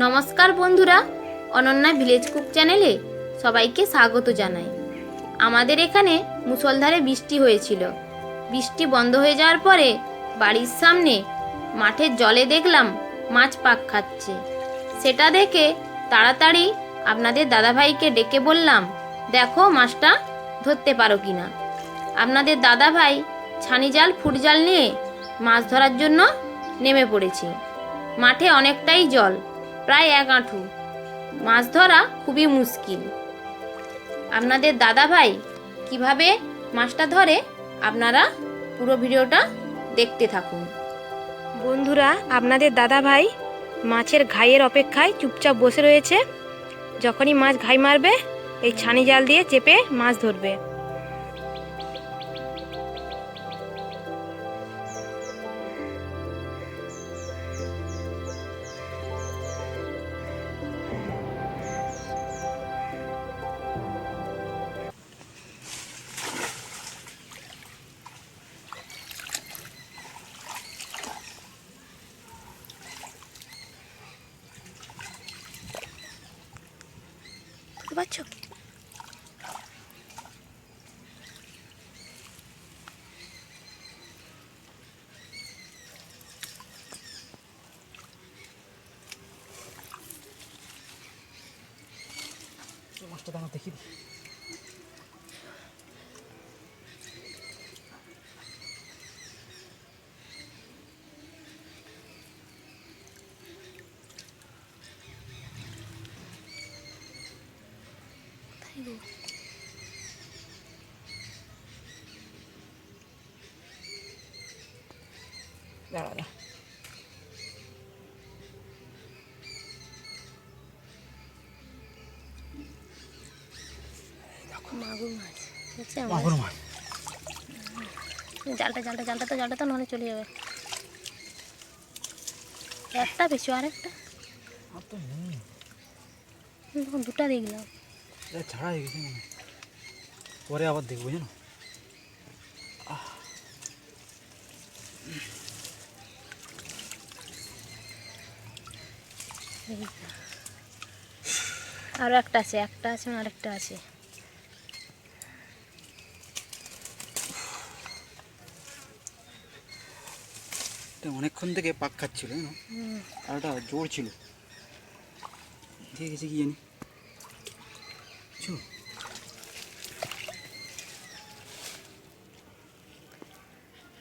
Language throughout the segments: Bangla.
নমস্কার বন্ধুরা, অনন্যা ভিলেজ কুক চ্যানেলে সবাইকে স্বাগত জানাই। আমাদের এখানে মুষলধারে বৃষ্টি হয়েছিল। বৃষ্টি বন্ধ হয়ে যাওয়ার পরে বাড়ির সামনে মাঠের জলে দেখলাম মাছ পাক খাচ্ছে। সেটা দেখে তাড়াতাড়ি আপনাদের দাদাভাইকে ডেকে বললাম, দেখো মাছটা ধরতে পারো কিনা। আপনাদের দাদাভাই ছানি জাল ফুট জাল নিয়ে মাছ ধরার জন্য নেমে পড়েছে। মাঠে অনেকটাই জল, প্রায় 1 হাঁটু। মাছ ধরা খুবই মুশকিল। আপনাদের দাদাভাই কিভাবে মাছটা ধরে আপনারা পুরো ভিডিওটা দেখতে থাকুন। বন্ধুরা, আপনাদের দাদাভাই মাছের ঘাইয়ের অপেক্ষায় চুপচাপ বসে রয়েছে। যখনই মাছ ঘাই মারবে এই ছানি জাল দিয়ে চেপে মাছ ধরবে। পাচ্ছ? মাছটা দাঁড়া দেখি। দাঁড়া মাগুর মাছ, মাগুর মাছ। জালটা তো নাহলে চলে যাবে। একটা বেশি, আরেকটা তখন 2টা দেখলাম। ছাড়া হয়ে গেছে মনে, পরে আবার দেখবো জানো। আরও একটা আছে, আরেকটা আছে। অনেকক্ষণ থেকে পাক খাচ্ছিল না, আর ওটা জোর ছিল। ঠিক আছে, কি জানি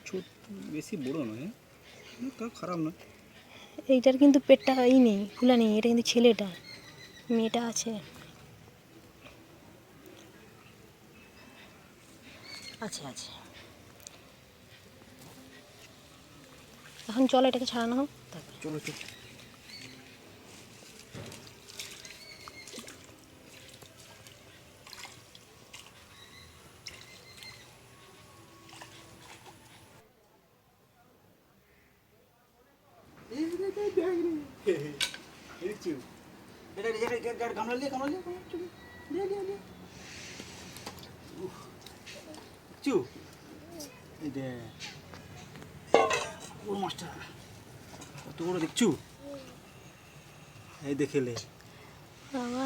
ছোট, বেশি বড় নয়, তা খারাপ না। এইটার কিন্তু পেটটা নেই, খোলা নেই। এটা কিন্তু ছেলেটা, মেয়েটা আছে। আছে এখন চলো এটাকে ছাড়ানো হোক। চলো মাছটা কত বড় দেখছু? এই দেখেলে বাবা,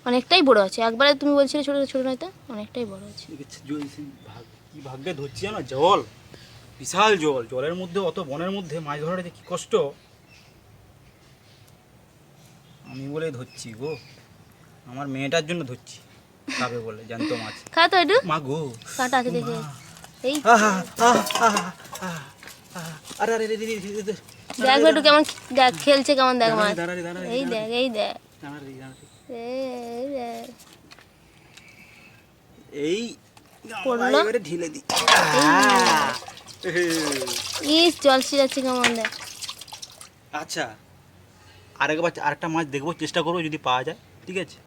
অনেকটাই বড় আছে। একবারে তুমি বলছিলে ছোট ছোট নয়তো, অনেকটাই বড় আছে। কি ভাগ্যে ধরছি না, জল বিশাল জল, জলের মধ্যে অত বনের মধ্যে মাছ ধরাটা যে কি কষ্ট। আমি বলে ধরছি গো, আমার মেয়েটার জন্য ধরছি, খাবে বলে জ্যান্ত মাছ। খা তো একটু, মা গো, কাটা আছে দেখে। এই আরে আরে দেখ একটু কেমন দেখ, খেলছে কেমন, দেখ মাছ। এই দেখ এই পড়লো, এবারে ঢিলে দি। ইস জল ছিঁড়াচ্ছে কেমন, দেখ। আচ্ছা, আরেকটা মাছ দেখবো, চেষ্টা করবো যদি পাওয়া যায়। ঠিক আছে।